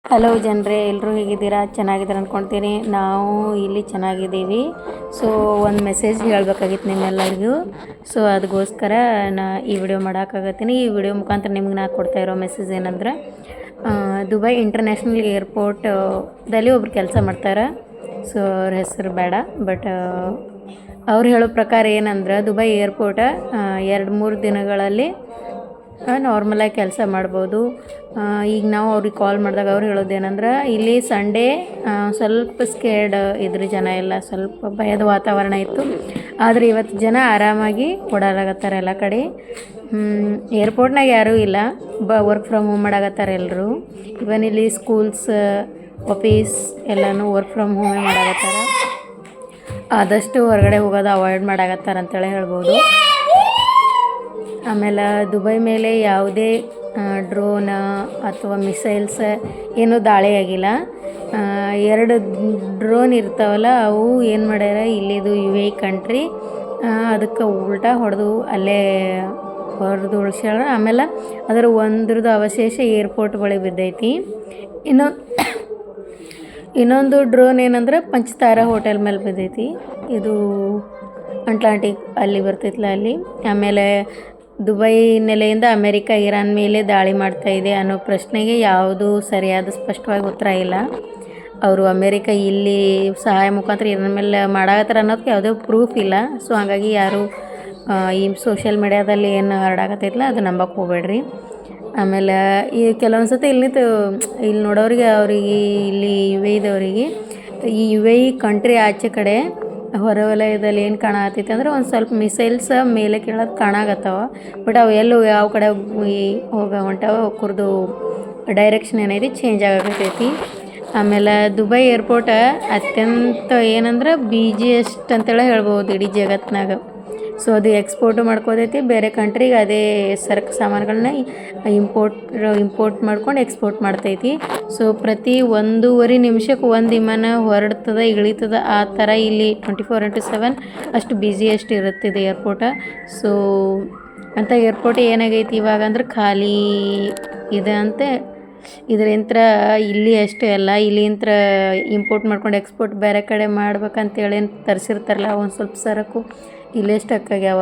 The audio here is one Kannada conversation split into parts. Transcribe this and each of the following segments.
ಹಲೋ ಜನರೇ, ಎಲ್ಲರೂ ಹೇಗಿದ್ದೀರಾ? ಚೆನ್ನಾಗಿದ್ದೀರ ಅಂದ್ಕೊಳ್ತೀನಿ. ನಾವು ಇಲ್ಲಿ ಚೆನ್ನಾಗಿದ್ದೀವಿ. ಸೊ ಒಂದು ಮೆಸೇಜ್ ಹೇಳಬೇಕಾಗಿತ್ತು ನಿಮ್ಮೆಲ್ಲರಿಗೂ. ಸೊ ಅದಕ್ಕೋಸ್ಕರ ನಾ ಈ ವಿಡಿಯೋ ಮಾಡೋಕ್ಕಾಗತ್ತೀನಿ. ಈ ವಿಡಿಯೋ ಮುಖಾಂತರ ನಿಮ್ಗೆ ನಾ ಕೊಡ್ತಾ ಇರೋ ಮೆಸೇಜ್ ಏನಂದ್ರೆ, ದುಬೈ ಇಂಟರ್ನ್ಯಾಷನಲ್ ಏರ್ಪೋರ್ಟ್ದಲ್ಲಿ ಒಬ್ರು ಕೆಲಸ ಮಾಡ್ತಾರೆ. ಸೊ ಅವ್ರ ಹೆಸರು ಬೇಡ, ಬಟ್ ಅವ್ರು ಹೇಳೋ ಪ್ರಕಾರ ಏನಂದ್ರೆ, ದುಬೈ ಏರ್ಪೋರ್ಟ 2-3 ದಿನಗಳಲ್ಲಿ ನಾರ್ಮಲಾಗಿ ಕೆಲಸ ಮಾಡ್ಬೋದು. ಈಗ ನಾವು ಅವ್ರಿಗೆ ಕಾಲ್ ಮಾಡಿದಾಗ ಅವ್ರು ಹೇಳೋದೇನೆಂದ್ರೆ, ಇಲ್ಲಿ ಸಂಡೇ ಸ್ವಲ್ಪ ಸ್ಕೇರ್ಡ್ ಇದ್ರು ಜನ ಎಲ್ಲ, ಸ್ವಲ್ಪ ಭಯದ ವಾತಾವರಣ ಇತ್ತು. ಆದರೆ ಇವತ್ತು ಜನ ಆರಾಮಾಗಿ ಓಡಾಡಕತ್ತಾರೆ ಎಲ್ಲ ಕಡೆ. ಏರ್ಪೋರ್ಟ್ನಾಗ ಯಾರೂ ಇಲ್ಲ, ವರ್ಕ್ ಫ್ರಮ್ ಹೋಮ್ ಮಾಡಾಕತ್ತಾರೆ ಎಲ್ಲರೂ. ಇವನ್ ಇಲ್ಲಿ ಸ್ಕೂಲ್ಸ್, ಆಫೀಸ್ ಎಲ್ಲನೂ ವರ್ಕ್ ಫ್ರಮ್ ಹೋಮೇ ಮಾಡಾಕತ್ತಾರೆ. ಆದಷ್ಟು ಹೊರಗಡೆ ಹೋಗೋದು ಅವಾಯ್ಡ್ ಮಾಡಾಕತ್ತಾರೆ ಅಂತೇಳಿ ಹೇಳ್ಬೋದು. ಆಮೇಲೆ ದುಬೈ ಮೇಲೆ ಯಾವುದೇ ಡ್ರೋನ್ ಅಥವಾ ಮಿಸೈಲ್ಸ್ ಏನೂ ದಾಳಿ ಆಗಿಲ್ಲ. 2 ಡ್ರೋನ್ ಇರ್ತಾವಲ್ಲ, ಅವು ಏನು ಮಾಡ್ಯಾರ, ಇಲ್ಲಿದು UAE ಕಂಟ್ರಿ ಅದಕ್ಕೆ ಉಲ್ಟಾ ಹೊಡೆದು ಅಲ್ಲೇ ಉಳಿಸ್ಯಾರ. ಆಮೇಲೆ ಅದರ ಒಂದ್ರದ್ದು ಅವಶೇಷ ಏರ್ಪೋರ್ಟ್ ಬಳಿ ಬಿದ್ದೈತಿ. ಇನ್ನೊಂದು ಡ್ರೋನ್ ಏನಂದ್ರೆ ಪಂಚತಾರಾ ಹೋಟೆಲ್ ಮೇಲೆ ಬಿದ್ದೈತಿ. ಇದು ಅಟ್ಲಾಂಟಿಕ್ ಅಲ್ಲಿ ಬರ್ತೈತಲ್ಲ ಅಲ್ಲಿ. ಆಮೇಲೆ ದುಬೈ ನೆಲೆಯಿಂದ ಅಮೇರಿಕಾ ಇರಾನ್ ಮೇಲೆ ದಾಳಿ ಮಾಡ್ತಾ ಇದೆ ಅನ್ನೋ ಪ್ರಶ್ನೆಗೆ ಯಾವುದೂ ಸರಿಯಾದ ಸ್ಪಷ್ಟವಾಗಿ ಉತ್ತರ ಇಲ್ಲ. ಅವರು ಅಮೇರಿಕಾ ಇಲ್ಲಿ ಸಹಾಯ ಮುಖಾಂತರ ಇರಾನ್ ಮೇಲೆ ಮಾಡಾಕತ್ತಾರ ಅನ್ನೋದಕ್ಕೆ ಯಾವುದೇ ಪ್ರೂಫ್ ಇಲ್ಲ. ಸೊ ಹಾಗಾಗಿ ಯಾರು ಈ ಸೋಷಿಯಲ್ ಮೀಡ್ಯಾದಲ್ಲಿ ಏನು ಹರಡಾಕತ್ತೈತಲ್ಲ ಅದು ನಂಬಕ್ಕೆ ಹೋಗ್ಬೇಡ್ರಿ. ಆಮೇಲೆ ಈ ಕೆಲವೊಂದು ಸತಿ ಇಲ್ಲಿ ನೋಡೋರಿಗೆ, ಅವರಿಗೆ ಇಲ್ಲಿ UAEದವರಿಗೆ ಈ UAE ಕಂಟ್ರಿ ಆಚೆ ಕಡೆ ಹೊರವಲಯದಲ್ಲಿ ಏನು ಕಾಣತೈತೆ ಅಂದ್ರೆ, ಒಂದು ಸ್ವಲ್ಪ ಮಿಸೈಲ್ಸ್ ಮೇಲೆ ಕೆಳಗೆ ಕಾಣಾಕತ್ತಾವ. ಬಟ್ ಅವು ಎಲ್ಲೂ ಯಾವ ಕಡೆ ಹೊಂಟಾವ ಕುರ್ದು ಡೈರೆಕ್ಷನ್ ಏನೈತಿ ಚೇಂಜ್ ಆಗತೈತಿ. ಆಮೇಲೆ ದುಬೈ ಏರ್ಪೋರ್ಟ್ ಅತ್ಯಂತ ಏನಂದ್ರೆ ಬಿಜಿಯೆಸ್ಟ್ ಅಂತೇಳಿ ಹೇಳ್ಬೋದು ಇಡೀ ಜಗತ್ತಿನಾಗ. ಸೊ ಅದು ಎಕ್ಸ್ಪೋರ್ಟು ಮಾಡ್ಕೋತೈತಿ ಬೇರೆ ಕಂಟ್ರಿಗೆ. ಅದೇ ಸರಕು ಸಾಮಾನುಗಳನ್ನ ಇಂಪೋರ್ಟ್ ಮಾಡ್ಕೊಂಡು ಎಕ್ಸ್ಪೋರ್ಟ್ ಮಾಡ್ತೈತಿ. ಸೊ ಪ್ರತಿ 1.5 ನಿಮಿಷಕ್ಕೆ ಒಂದು ವಿಮಾನ ಹೊರಡ್ತದೆ ಇಳಿತದೆ. ಆ ಥರ ಇಲ್ಲಿ 24x7 ಅಷ್ಟು ಬ್ಯುಸಿಯೆಸ್ಟ್ ಇರುತ್ತಿದೆ ಏರ್ಪೋರ್ಟ. ಸೊ ಅಂಥ ಏರ್ಪೋರ್ಟ್ ಏನಾಗೈತಿ ಇವಾಗ ಅಂದ್ರೆ ಖಾಲಿ ಇದೆ ಅಂತೆ. ಇದರಿಂತ ಇಲ್ಲಿ ಅಷ್ಟೇ ಅಲ್ಲ, ಇಲ್ಲಿಂತ ಇಂಪೋರ್ಟ್ ಮಾಡ್ಕೊಂಡು ಎಕ್ಸ್ಪೋರ್ಟ್ ಬೇರೆ ಕಡೆ ಮಾಡ್ಬೇಕಂತೇಳಿ ತರಿಸಿರ್ತಾರಲ್ಲ, ಒಂದು ಸ್ವಲ್ಪ ಸರಕು ಇಲ್ಲೇ ಸ್ಟಕ್ ಆಗ್ಯಾವ.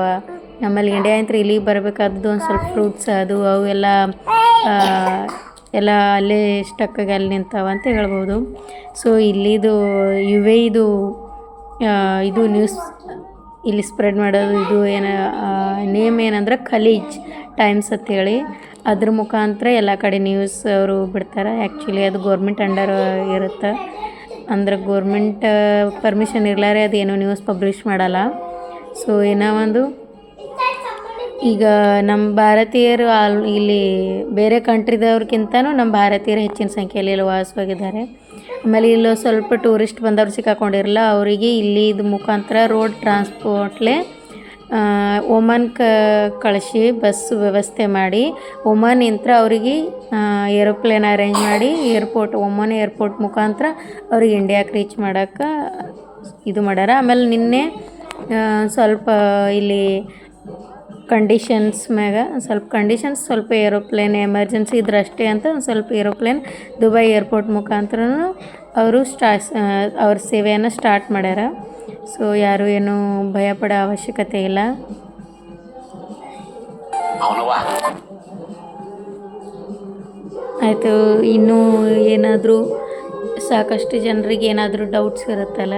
ಆಮೇಲೆ ಇಂಡಿಯಾ ಅಂತ ಇಲ್ಲಿಗೆ ಬರಬೇಕಾದ್ದು ಒಂದು ಸ್ವಲ್ಪ ಫ್ರೂಟ್ಸ್ ಅವು ಎಲ್ಲ ಅಲ್ಲೇ ಸ್ಟಕ್ ಆಗಿ ಅಲ್ಲಿ ನಿಂತಾವ ಅಂತ ಹೇಳ್ಬೋದು. ಸೊ ಇಲ್ಲಿದು UAEದು ಇದು ನ್ಯೂಸ್ ಇಲ್ಲಿ ಸ್ಪ್ರೆಡ್ ಮಾಡೋದು ಇದು ನೇಮ್ ಏನಂದ್ರೆ ಖಲೀಜ್ ಟೈಮ್ಸ್ ಅಂತೇಳಿ. ಅದ್ರ ಮುಖಾಂತರ ಎಲ್ಲ ಕಡೆ ನ್ಯೂಸ್ ಅವರು ಬಿಡ್ತಾರೆ. ಆ್ಯಕ್ಚುಲಿ ಅದು ಗೋರ್ಮೆಂಟ್ ಅಂಡರ್ ಇರುತ್ತೆ. ಅಂದ್ರೆ ಗೋರ್ಮೆಂಟ್ ಪರ್ಮಿಷನ್ ಇರಲಾರೆ ಅದೇನು ನ್ಯೂಸ್ ಪಬ್ಲಿಷ್ ಮಾಡಲ್ಲ. ಸೊ ಒಂದು ಈಗ ನಮ್ಮ ಭಾರತೀಯರು ಇಲ್ಲಿ ಬೇರೆ ಕಂಟ್ರಿದವ್ರಿಗಿಂತನೂ ನಮ್ಮ ಭಾರತೀಯರು ಹೆಚ್ಚಿನ ಸಂಖ್ಯೆಯಲ್ಲಿ ಇಲ್ಲಿ ವಾಸವಾಗಿದ್ದಾರೆ. ಆಮೇಲೆ ಇಲ್ಲಿ ಸ್ವಲ್ಪ ಟೂರಿಸ್ಟ್ ಬಂದವ್ರು ಸಿಕ್ಕಾಕೊಂಡಿರಲ್ಲ, ಅವರಿಗೆ ಇಲ್ಲಿದು ಮುಖಾಂತರ ರೋಡ್ ಟ್ರಾನ್ಸ್ಪೋರ್ಟ್ಲೆ ಒಮಾನ್ ಕಳಿಸಿ ಬಸ್ ವ್ಯವಸ್ಥೆ ಮಾಡಿ ಒಮಾನಿಂದ ಅವರಿಗೆ ಏರೋಪ್ಲೇನ್ ಅರೇಂಜ್ ಮಾಡಿ ಒಮಾನ್ ಏರ್ಪೋರ್ಟ್ ಮುಖಾಂತರ ಅವ್ರಿಗೆ ಇಂಡಿಯಾಕ್ಕೆ ರೀಚ್ ಮಾಡೋಕ್ಕೆ ಇದು ಮಾಡ್ಯಾರ. ಆಮೇಲೆ ನಿನ್ನೆ ಸ್ವಲ್ಪ ಇಲ್ಲಿ ಸ್ವಲ್ಪ ಏರೋಪ್ಲೇನ್ ಎಮರ್ಜೆನ್ಸಿ ಇದ್ರಷ್ಟೇ ಅಂತ ಒಂದು ಸ್ವಲ್ಪ ಏರೋಪ್ಲೇನ್ ದುಬೈ ಏರ್ಪೋರ್ಟ್ ಮುಖಾಂತರ ಅವರು ಅವ್ರ ಸೇವೆಯನ್ನು ಸ್ಟಾರ್ಟ್ ಮಾಡ್ಯಾರ. ಸೊ ಯಾರು ಏನು ಭಯಪಡೋ ಅವಶ್ಯಕತೆ ಇಲ್ಲ. ಆಯಿತು. ಇನ್ನೂ ಏನಾದರೂ ಸಾಕಷ್ಟು ಜನರಿಗೆ ಏನಾದರೂ ಡೌಟ್ಸ್ ಇರುತ್ತಲ್ಲ.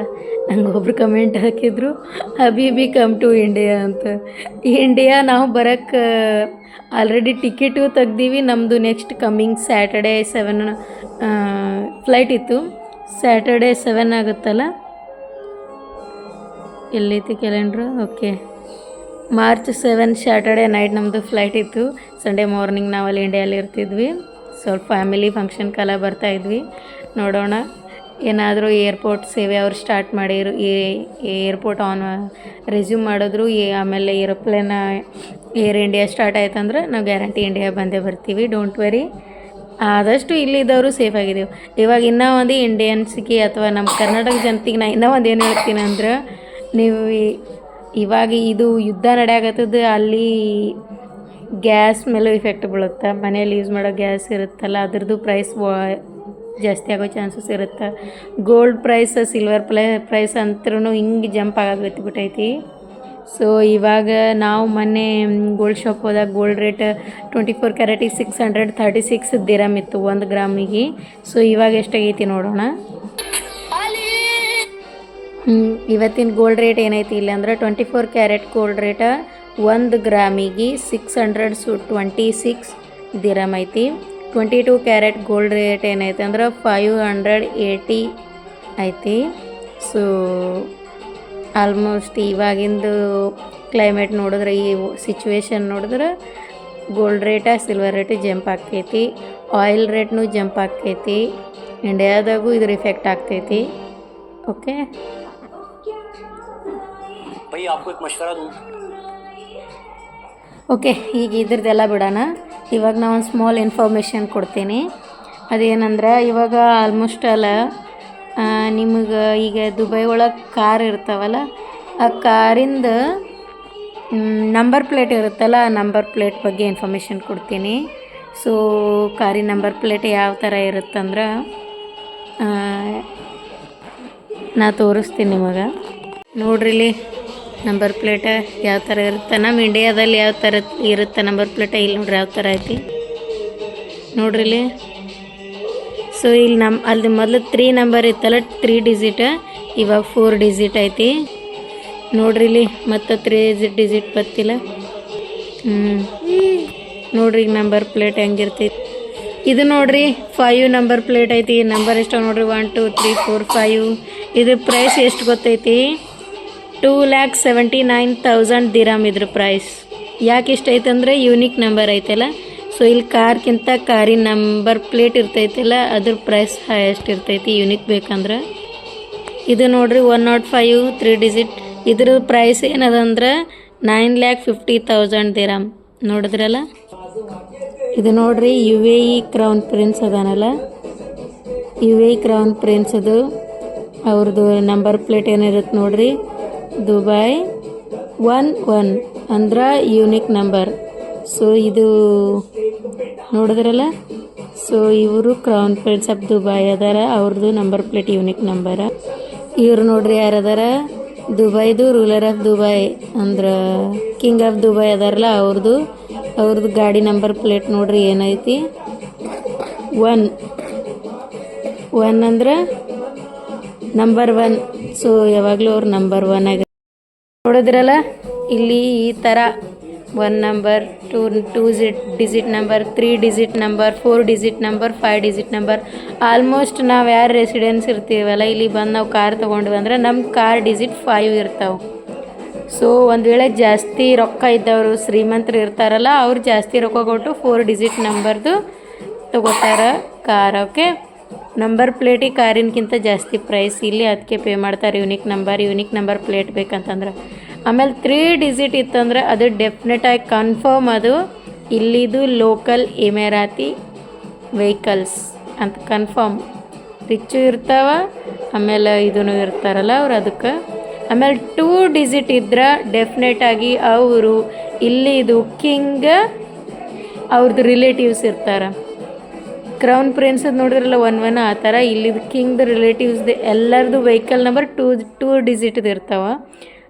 ನಂಗೆ ಒಬ್ರು ಕಮೆಂಟ್ ಹಾಕಿದ್ರು, ಹಬೀಬಿ ಕಮ್ ಟು ಇಂಡಿಯಾ ಅಂತ. ನಾವು ಬರೋಕ್ಕೆ ಆಲ್ರೆಡಿ ಟಿಕೆಟು ತೆಗ್ದೀವಿ. ನಮ್ಮದು ನೆಕ್ಸ್ಟ್ ಕಮ್ಮಿಂಗ್ ಸ್ಯಾಟರ್ಡೇ 7 ಫ್ಲೈಟ್ ಇತ್ತು. ಸ್ಯಾಟರ್ಡೇ 7 ಆಗುತ್ತಲ್ಲ, ಎಲ್ಲೈತಿ calendar? Okay, March 7 Saturday night ನಮ್ಮದು ಫ್ಲೈಟ್ ಇತ್ತು. ಸಂಡೇ ಮಾರ್ನಿಂಗ್ ನಾವಲ್ಲಿ ಇಂಡಿಯಲ್ಲಿ ಇರ್ತಿದ್ವಿ. ಸ್ವಲ್ಪ ಫ್ಯಾಮಿಲಿ ಫಂಕ್ಷನ್ ಕಾಲ ಬರ್ತಾಯಿದ್ವಿ. ನೋಡೋಣ, ಏನಾದರೂ ಏರ್ಪೋರ್ಟ್ ಸೇವೆ ಅವ್ರು ಸ್ಟಾರ್ಟ್ ಮಾಡಿರು, ಏರ್ಪೋರ್ಟ್ ರೆಸ್ಯೂಮ್ ಮಾಡಿದ್ರು. ಆಮೇಲೆ ಏರೋಪ್ಲೇನ್ ಏರ್ ಇಂಡಿಯಾ ಸ್ಟಾರ್ಟ್ ಆಯ್ತಂದ್ರೆ ನಾವು ಗ್ಯಾರಂಟಿ ಇಂಡಿಯಾ ಬಂದೇ ಬರ್ತೀವಿ. Don't very. ಆದಷ್ಟು ಇಲ್ಲಿದ್ದವರು ಸೇಫ್ ಆಗಿದ್ದೀವಿ. ಇವಾಗ ಇನ್ನೂ ಒಂದು ಇಂಡಿಯನ್ಸ್ಗೆ ಅಥವಾ ನಮ್ಮ ಕರ್ನಾಟಕ ಜನತೆಗೆ ನಾನು ಇನ್ನೂ ಒಂದು ಏನು ಹೇಳ್ತೀನಿ ಅಂದ್ರೆ, ನೀವು ಇವಾಗ ಇದು ಯುದ್ಧ ನಡೆಯಾಗತ್ತದ, ಅಲ್ಲಿ ಗ್ಯಾಸ್ ಮೇಲೂ ಇಫೆಕ್ಟ್ ಬೀಳುತ್ತೆ. ಮನೇಲಿ ಯೂಸ್ ಮಾಡೋ ಗ್ಯಾಸ್ ಇರುತ್ತಲ್ಲ, ಅದ್ರದ್ದು ಪ್ರೈಸ್ ಜಾಸ್ತಿ ಆಗೋ ಚಾನ್ಸಸ್ ಇರುತ್ತೆ. ಗೋಲ್ಡ್ ಪ್ರೈಸ್ ಸಿಲ್ವರ್ ಪ್ರೈಸ್ ಅಂತೂ ಹಿಂಗೆ ಜಂಪ್ ಬಿಟ್ಟೈತಿ. ಸೊ ಇವಾಗ ನಾವು ಮೊನ್ನೆ ಗೋಲ್ಡ್ ಶಾಪ್ ಹೋದಾಗ ಗೋಲ್ಡ್ ರೇಟ್ 24 ಕ್ಯಾರೆಟಿಗೆ 636 ದಿರಮ್ ಇತ್ತು 1 ಗ್ರಾಮಿಗೆ. ಸೊ ಇವಾಗ ಎಷ್ಟಾಗೈತಿ ನೋಡೋಣ. ಇವತ್ತಿನ ಗೋಲ್ಡ್ ರೇಟ್ ಏನೈತಿ ಇಲ್ಲ ಅಂದ್ರೆ 24 ಕ್ಯಾರೆಟ್ ಗೋಲ್ಡ್ ರೇಟ 1 ಗ್ರಾಮಿಗೆ 626 ದಿರಮ್ ಐತಿ. 22 ಕ್ಯಾರೆಟ್ ಗೋಲ್ಡ್ ರೇಟ್ ಏನೈತಿ ಅಂದ್ರೆ 580 ಐತಿ. ಸೊ ಆಲ್ಮೋಸ್ಟ್ ಇವಾಗಿಂದು ಕ್ಲೈಮೇಟ್ ನೋಡಿದ್ರೆ, ಈ ಸಿಚುವೇಶನ್ ನೋಡಿದ್ರೆ gold rate silver rate jump ಆಗ್ತೈತಿ, ಆಯಿಲ್ ರೇಟ್ನು ಜಂಪ್ ಆಗ್ತೈತಿ, ಇಂಡಿಯಾದಾಗೂ ಇದ್ರ ಇಫೆಕ್ಟ್ ಆಗ್ತೈತಿ. ಓಕೆ, ಓಕೆ, ಈಗ ಇದ್ರದ್ದೆಲ್ಲ ಬಿಡೋಣ. ಇವಾಗ ನಾನು ಒಂದು ಸ್ಮಾಲ್ ಇನ್ಫಾರ್ಮೇಷನ್ ಕೊಡ್ತೀನಿ. ಅದೇನಂದ್ರೆ ಇವಾಗ ಆಲ್ಮೋಸ್ಟ್ ಅಲ್ಲ ನಿಮಗೆ ಈಗ ದುಬೈ ಒಳಗೆ ಕಾರ್ ಇರ್ತಾವಲ್ಲ, ಆ ಕಾರಿಂದ ನಂಬರ್ ಪ್ಲೇಟ್ ಇರುತ್ತಲ್ಲ, ಆ ನಂಬರ್ ಪ್ಲೇಟ್ ಬಗ್ಗೆ ಇನ್ಫಾರ್ಮೇಷನ್ ಕೊಡ್ತೀನಿ. ಸೊ ಕಾರಿನ ನಂಬರ್ ಪ್ಲೇಟ್ ಯಾವ ಥರ ಇರುತ್ತಂದ್ರೆ ನಾ ತೋರಿಸ್ತೀನಿ ನಿಮಗೆ. ನೋಡ್ರಿ ಇಲ್ಲಿ ನಂಬರ್ ಪ್ಲೇಟ ಯಾವ ಥರ ಇರುತ್ತೆ. ನಮ್ಮ ಇಂಡಿಯಾದಲ್ಲಿ ಯಾವ ಥರ ಇರುತ್ತೆ ನಂಬರ್ ಪ್ಲೇಟ, ಇಲ್ಲಿ ನೋಡ್ರಿ ಯಾವ ಥರ ಐತಿ ನೋಡ್ರಿ ಇಲ್ಲಿ. ಸೊ ಇಲ್ಲಿ ಅಲ್ಲಿ ಮೊದಲು 3 ನಂಬರ್ ಇತ್ತಲ್ಲ, 3 ಡಿಜಿಟ್, ಇವಾಗ 4 ಡಿಜಿಟ್ ಐತಿ ನೋಡ್ರಿ ಇಲ್ಲಿ. ಮತ್ತು 3 ಡಿಜಿಟ್ ಬತ್ತಿಲ್ಲ. ನೋಡ್ರಿ ಈಗ ನಂಬರ್ ಪ್ಲೇಟ್ ಹೆಂಗಿರ್ತೈತಿ. ಇದು ನೋಡ್ರಿ 5 ನಂಬರ್ ಪ್ಲೇಟ್ ಐತಿ. ನಂಬರ್ ಎಷ್ಟು ನೋಡ್ರಿ 1 2 3 4 5. ಇದ್ರ ಪ್ರೈಸ್ ಎಷ್ಟು ಗೊತ್ತೈತಿ? 2,79,000 ದಿರಮ್ ಇದ್ರ ಪ್ರೈಸ್. ಯಾಕೆ ಇಷ್ಟ ಐತಂದ್ರೆ ಯೂನಿಕ್ ನಂಬರ್ ಐತಲ್ಲ. ಸೊ ಇಲ್ಲಿ ಕಾರ್ಗಿಂತ ಕಾರಿನ ನಂಬರ್ ಪ್ಲೇಟ್ ಇರ್ತೈತಿಲ್ಲ, ಅದ್ರ ಪ್ರೈಸ್ ಹೈಯೆಸ್ಟ್ ಇರ್ತೈತಿ ಯೂನಿಕ್ ಬೇಕಂದ್ರೆ. ಇದು ನೋಡ್ರಿ 105 3 ಡಿಜಿಟ್. ಇದ್ರ ಪ್ರೈಸ್ ಏನದಂದ್ರೆ 9,50,000 ದಿರಮ್. ನೋಡಿದ್ರಲ್ಲ. ಇದು ನೋಡ್ರಿ UAE ಕ್ರೌನ್ ಪ್ರಿನ್ಸ್ ಅದಾನಲ್ಲ, UAE ಕ್ರೌನ್ ಪ್ರಿನ್ಸ್ ಅದು ಅವ್ರದ್ದು ನಂಬರ್ ಪ್ಲೇಟ್ ಏನಿರುತ್ತೆ ನೋಡ್ರಿ, ದುಬೈ 11 ಅಂದ್ರೆ ಯೂನಿಕ್ ನಂಬರ್. ಸೊ ಇದು ನೋಡಿದ್ರಲ್ಲ. ಸೊ ಇವರು ಕ್ರೌನ್ ಪ್ರಿನ್ಸ್ ಆಫ್ ದುಬೈ ಅದಾರ, ಅವ್ರದ್ದು ನಂಬರ್ ಪ್ಲೇಟ್ ಯೂನಿಕ್ ನಂಬರ. ಇವ್ರು ನೋಡ್ರಿ ಯಾರದಾರ, ದುಬೈದು ರೂಲರ್ ಆಫ್ ದುಬೈ ಅಂದ್ರೆ ಕಿಂಗ್ ಆಫ್ ದುಬೈ ಅದಾರಲ್ಲ, ಅವ್ರದ್ದು ಗಾಡಿ ನಂಬರ್ ಪ್ಲೇಟ್ ನೋಡ್ರಿ ಏನೈತಿ, 1 ಅಂದ್ರೆ ನಂಬರ್ 1. ಸೊ ಯಾವಾಗಲೂ ಅವ್ರು ನಂಬರ್ 1 ಆಗ ನೋಡಿದ್ರಲ್ಲ. ಇಲ್ಲಿ ಈ ಥರ 1 number, 2 digit number, 3 digit number, 4 digit number, 5 digit number. Almost ನಾವು ಯಾರು ರೆಸಿಡೆನ್ಸ್ ಇರ್ತೀವಲ್ಲ, ಇಲ್ಲಿ ಬಂದು ನಾವು ಕಾರ್ ತೊಗೊಂಡ್ವಿ ಅಂದ್ರೆ ನಮ್ಮ ಕಾರ್ ಡಿಜಿಟ್ 5 ಇರ್ತಾವೆ. ಸೊ ಒಂದು ವೇಳೆ ಜಾಸ್ತಿ ರೊಕ್ಕ ಇದ್ದವರು ಶ್ರೀಮಂತರು ಇರ್ತಾರಲ್ಲ, ಅವ್ರು ಜಾಸ್ತಿ ರೊಕ್ಕ ಕೊಟ್ಟು 4 ಡಿಜಿಟ್ ನಂಬರ್ದು ತೊಗೋತಾರ ಕಾರ್. ಓಕೆ, ನಂಬರ್ ಪ್ಲೇಟಿಗೆ ಕಾರಿನಕ್ಕಿಂತ ಜಾಸ್ತಿ ಪ್ರೈಸ್ ಇಲ್ಲಿ, ಅದಕ್ಕೆ ಪೇ ಮಾಡ್ತಾರೆ. ಯೂನಿಕ್ ನಂಬರ್ ಪ್ಲೇಟ್ ಬೇಕಂತಂದ್ರೆ. ಆಮೇಲೆ 3 ಡಿಜಿಟ್ ಇತ್ತಂದ್ರೆ ಅದು ಡೆಫಿನೆಟಾಗಿ ಕನ್ಫರ್ಮ್ ಅದು ಇಲ್ಲಿದು ಲೋಕಲ್ ಎಮಿರಾತಿ ವೆಹಿಕಲ್ಸ್ ಅಂತ ಕನ್ಫರ್ಮ್. ರಿಚ್ಚು ಇರ್ತಾವ, ಆಮೇಲೆ ಇದೂ ಇರ್ತಾರಲ್ಲ ಅವ್ರು ಅದಕ್ಕೆ. ಆಮೇಲೆ 2 ಡಿಜಿಟ್ ಇದ್ರೆ ಡೆಫಿನೆಟಾಗಿ ಅವರು ಇಲ್ಲಿದು ಕಿಂಗ್ ಅವ್ರದ್ದು ರಿಲೇಟಿವ್ಸ್ ಇರ್ತಾರೆ. ಕ್ರೌನ್ ಪ್ರಿನ್ಸದ್ದು ನೋಡಿದ್ರಲ್ಲ 1 ಆ ಥರ ಇಲ್ಲಿದು ಕಿಂಗ್ದು ರಿಲೇಟಿವ್ಸ್ದು ಎಲ್ಲರದು ವೆಹಿಕಲ್ ನಂಬರ್ 2 ಡಿಜಿಟ್ದು ಇರ್ತಾವೆ.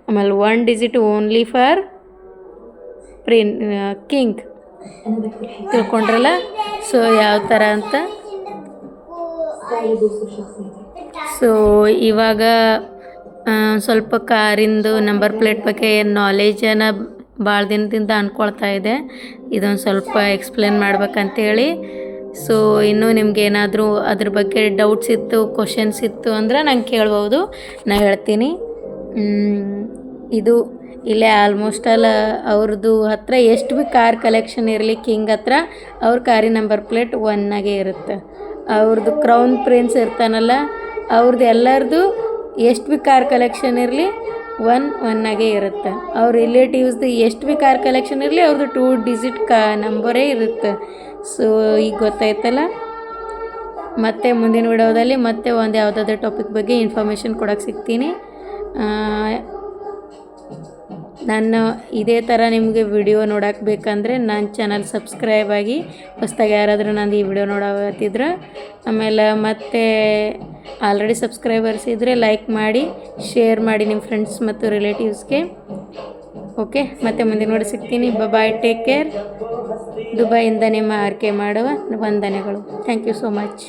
ಆಮೇಲೆ 1 ಡಿಜಿಟ್ ಓನ್ಲಿ ಫಾರ್ ಕಿಂಗ್. ತಿಳ್ಕೊಂಡ್ರಲ್ಲ. ಸೊ ಯಾವ ಥರ ಅಂತ. ಸೊ ಇವಾಗ ಸ್ವಲ್ಪ ಕಾರಿಂದು ನಂಬರ್ ಪ್ಲೇಟ್ ಬಗ್ಗೆ ನಾಲೇಜನ್ನು ಭಾಳ ದಿನದಿಂದ ಅಂದ್ಕೊಳ್ತಾ ಇದೆ. ಇದೊಂದು ಸ್ವಲ್ಪ ಎಕ್ಸ್ಪ್ಲೇನ್ ಮಾಡ್ಬೇಕಂತೇಳಿ. ಸೊ ಇನ್ನೂ ನಿಮ್ಗೇನಾದರೂ ಅದ್ರ ಬಗ್ಗೆ ಡೌಟ್ಸ್ ಇತ್ತು, ಕ್ವಶನ್ಸ್ ಇತ್ತು ಅಂದ್ರೆ ನಂಗೆ ಕೇಳ್ಬೋದು, ನಾ ಹೇಳ್ತೀನಿ. ಇದು ಇಲ್ಲೇ ಆಲ್ಮೋಸ್ಟ್ ಅಲ್ಲ ಅವ್ರದ್ದು ಹತ್ರ ಎಷ್ಟು ಭೀ ಕಾರ್ ಕಲೆಕ್ಷನ್ ಇರಲಿ, ಕಿಂಗ್ ಹತ್ರ ಅವ್ರ ಕಾರಿನ ನಂಬರ್ ಪ್ಲೇಟ್ 1 ಇರುತ್ತೆ. ಅವ್ರದ್ದು ಕ್ರೌನ್ ಪ್ರಿನ್ಸ್ ಇರ್ತಾನಲ್ಲ, ಅವ್ರದ್ದು ಎಲ್ಲರದು ಎಷ್ಟು ಭೀ ಕಾರ್ ಕಲೆಕ್ಷನ್ ಇರಲಿ 1 ಇರುತ್ತೆ. ಅವ್ರ ರಿಲೇಟಿವ್ಸ್ದು ಎಷ್ಟು ಭೀ ಕಾರ್ ಕಲೆಕ್ಷನ್ ಇರಲಿ ಅವ್ರದ್ದು 2 ಡಿಜಿಟ್ ನಂಬರೇ ಇರುತ್ತೆ. ಸೊ ಈಗ ಗೊತ್ತಾಯ್ತಲ್ಲ. ಮತ್ತೆ ಮುಂದಿನ ವಿಡಿಯೋದಲ್ಲಿ ಮತ್ತೆ ಒಂದು ಯಾವುದಾದ್ರೂ ಟಾಪಿಕ್ ಬಗ್ಗೆ ಇನ್ಫಾರ್ಮೇಷನ್ ಕೊಡೋಕ್ಕೆ ಸಿಗ್ತೀನಿ. ನಾನು ಇದೇ ಥರ ನಿಮಗೆ ವಿಡಿಯೋ ನೋಡಕ್ಕೆ ಬೇಕಂದರೆ ನನ್ನ ಚಾನಲ್ ಸಬ್ಸ್ಕ್ರೈಬ್ ಆಗಿ ಹೊಸ್ದಾಗಿ ಯಾರಾದರೂ ನಂದು ಈ ವಿಡಿಯೋ ನೋಡತ್ತಿದ್ರೆ ಆಮೇಲೆ ಮತ್ತೆ ಆಲ್ರೆಡಿ ಸಬ್ಸ್ಕ್ರೈಬರ್ಸ್ ಇದ್ದರೆ ಲೈಕ್ ಮಾಡಿ ಶೇರ್ ಮಾಡಿ ನಿಮ್ಮ ಫ್ರೆಂಡ್ಸ್ ಮತ್ತು ರಿಲೇಟಿವ್ಸ್ಗೆ. ಓಕೆ, ಮತ್ತೆ ಮುಂದೆ ನೋಡಿ ಸಿಗ್ತೀನಿ. ಬಾಯ್, ಟೇಕ್ ಕೇರ್. ದುಬೈಯಿಂದ ನಿಮ್ಮ ಆರ್ಕೆ ಮಾಡುವ ವಂದನೆಗಳು. Thank you so much.